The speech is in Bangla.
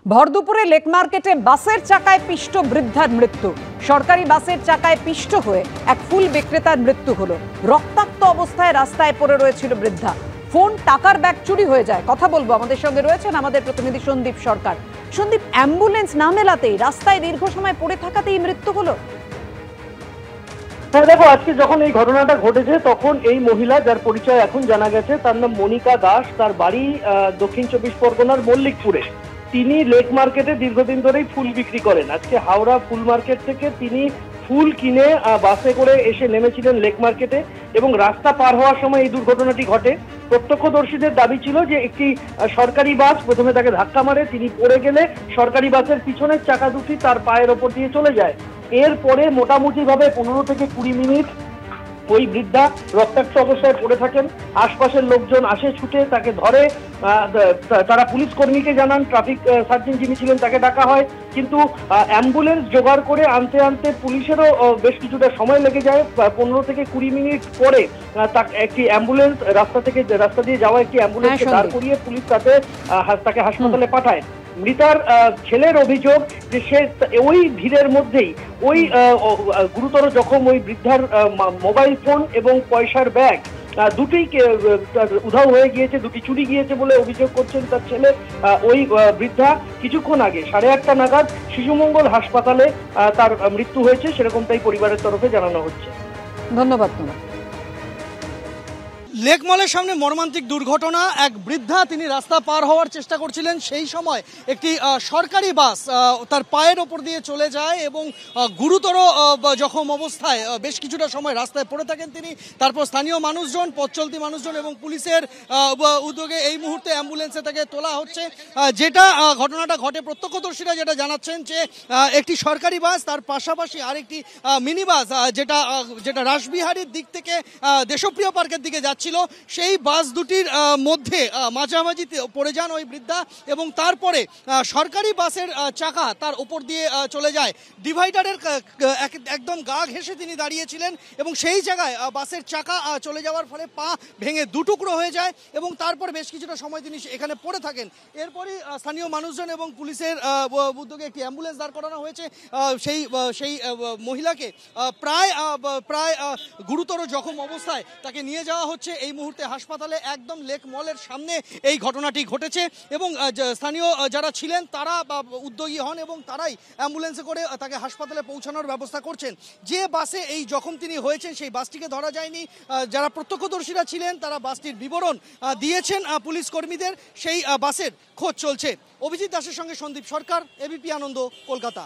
ভরদুপুরে লেক মার্কেটে বাসের চাকায় পিষ্ট বৃদ্ধার মৃত্যু। সরকারি বাসের চাকায় পিষ্ট হয়ে এক ফুল বিক্রেতার মৃত্যু হলো। রক্তাক্ত অবস্থায় রাস্তায় পড়ে রয়েছিল বৃদ্ধা। ফোন, টাকার ব্যাগ চুরি হয়ে যায়। কথা বলবো, আমাদের সঙ্গে রয়েছেন আমাদের প্রতিনিধি সন্দীপ সরকার। সন্দীপ, অ্যাম্বুলেন্স না মেলাতেই, রাস্তায় দীর্ঘ সময় পড়ে থাকাতেই মৃত্যু হলো। হ্যাঁ দেখো, আজকে যখন এই ঘটনাটা ঘটেছে তখন এই মহিলা, যার পরিচয় এখন জানা গেছে, তার নাম মনিকা দাস, তার বাড়ি দক্ষিণ চব্বিশ পরগনার মল্লিকপুরে। তিনি লেক মার্কেটে দীর্ঘদিন ধরেই ফুল বিক্রি করেন। আজকে হাওড়া ফুল মার্কেট থেকে তিনি ফুল কিনে বাসে করে এসে নেমেছিলেন লেক মার্কেটে এবং রাস্তা পার হওয়ার সময় এই দুর্ঘটনাটি ঘটে। প্রত্যক্ষদর্শীদের দাবি ছিল যে একটি সরকারি বাস প্রথমে তাকে ধাক্কা মারে, তিনি পড়ে গেলে সরকারি বাসের পিছনের চাকা দুটি তার পায়ের ওপর দিয়ে চলে যায়। এরপরে মোটামুটি ভাবে 15 থেকে 20 মিনিট ওই বৃদ্ধা রক্তাক্ত অবস্থায় পড়ে থাকেন। আশপাশের লোকজন আসে, ছুটে তাকে ধরে। তারা পুলিশ কর্মীকে জানান, ট্রাফিক সার্জন যিনি ছিলেন তাকে ডাকা হয়, কিন্তু অ্যাম্বুলেন্স জোগাড় করে আনতে আনতে পুলিশেরও বেশ কিছুটা সময় লেগে যায়। 15 থেকে 20 মিনিট পরে একটি অ্যাম্বুলেন্স রাস্তা দিয়ে যাওয়া একটি অ্যাম্বুলেন্সকে দাঁড় করিয়ে পুলিশ তাকে হাসপাতালে পাঠায়। মৃতার ছেলের অভিযোগ যে সে ওই ভিড়ের মধ্যেই ওই গুরুতর জখম ওই বৃদ্ধার মোবাইল ফোন এবং পয়সার ব্যাগ দুটোই উধাও হয়ে গিয়েছে, দুটি চুরি গিয়েছে বলে অভিযোগ করছেন তার ছেলে। ওই বৃদ্ধা কিছুক্ষণ আগে 8:30 নাগাদ শিশুমঙ্গল হাসপাতালে তার মৃত্যু হয়েছে, সেরকমটাই পরিবারের তরফে জানানো হচ্ছে। ধন্যবাদ তোমার। লেক মলের সামনে মর্মান্তিক দুর্ঘটনা। এক বৃদ্ধা, তিনি রাস্তা পার হওয়ার চেষ্টা করছিলেন, সেই সময় একটি সরকারি বাস তার পায়ের ওপর দিয়ে চলে যায় এবং গুরুতর জখম অবস্থায় বেশ কিছুটা সময় রাস্তায় পড়ে থাকেন তিনি। তারপর স্থানীয় মানুষজন, পথ চলতি মানুষজন এবং পুলিশের উদ্যোগে এই মুহূর্তে অ্যাম্বুলেন্সে তাকে তোলা হচ্ছে। যেটা ঘটনাটা ঘটে, প্রত্যক্ষদর্শীরা যেটা জানাচ্ছেন যে একটি সরকারি বাস, তার পাশাপাশি আরেকটি মিনি বাস যেটা রাসবিহারীর দিক থেকে দেশপ্রিয় পার্কের দিকে যাচ্ছে, সেই বাস দুটির মধ্যে মাঝামাঝি পড়ে যান ওই বৃদ্ধা এবং তারপরে সরকারি বাসের চাকা তার উপর দিয়ে চলে যায়। ডিভাইডারের একদম গা ঘেঁষে তিনি দাঁড়িয়েছিলেন এবং সেই জায়গায় বাসের চাকা চলে যাওয়ার ফলে পা ভেঙে দুটুকরো হয়ে যায় এবং তারপর বেশ কিছুটা সময় তিনি এখানে পড়ে থাকেন। এরপরই স্থানীয় মানুষজন এবং পুলিশের উদ্যোগে একটি অ্যাম্বুলেন্স দাঁড় করানো হয়েছে। সেই মহিলাকে প্রায় গুরুতর জখম অবস্থায় তাকে নিয়ে যাওয়া হচ্ছে এই মুহূর্তে হাসপাতালে। একদম লেক মলের সামনে এই ঘটনাটি ঘটেছে এবং স্থানীয় যারা ছিলেন তারা উদ্যোগী হন এবং তারাই অ্যাম্বুলেন্সে করে তাকে হাসপাতালে পৌঁছানোর ব্যবস্থা করছেন। যে বাসে এই জখম তিনি হয়েছেন সেই বাসটিকে ধরা যায়নি। যারা প্রত্যক্ষদর্শীরা ছিলেন তারা বাসটির বিবরণ দিয়েছেন পুলিশ কর্মীদের। সেই বাসের খোঁজ চলছে। অভিজিৎ দাসের সঙ্গে সন্দীপ সরকার, এবিপি আনন্দ, কলকাতা।